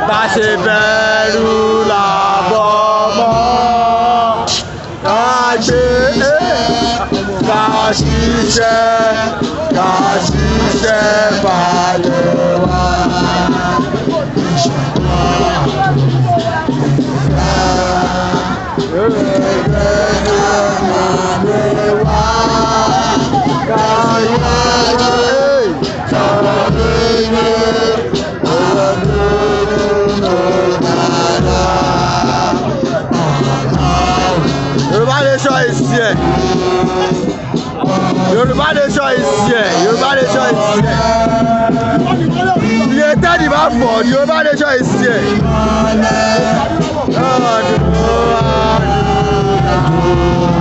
bá ṣe bẹ̀rù làbọ̀ mọ́ ká gbé ká ṣiṣẹ́ balẹ̀ wá. Yorùbá nation is here. Yorùbá nation is here. Yorùbá nation is here. Iye tẹ́lẹ̀ bá fọ̀ Yorùbá nation is here. Oh,